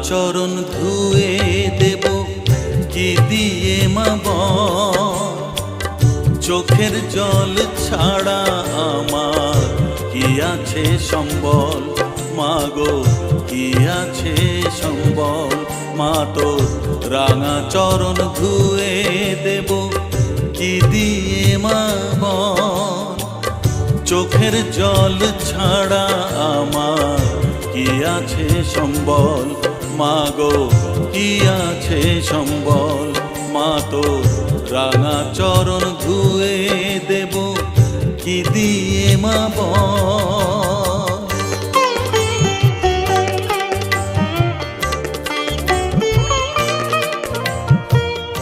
চরণ ধুয়ে দেব কি দিয়ে মা বল, চোখের জল ছাড়া আমার কি আছে সম্বল, মাগো কি আছে সম্বল। মা তোর রাঙা চরণ ধুয়ে দেব কি দিয়ে মা বল, চোখের জল ছাড়া আমার কি আছে সম্বল, মাগো কি আছে সম্বল। মা তোর রাঙা চরণ ধুয়ে দেব কি দিয়ে মা বল।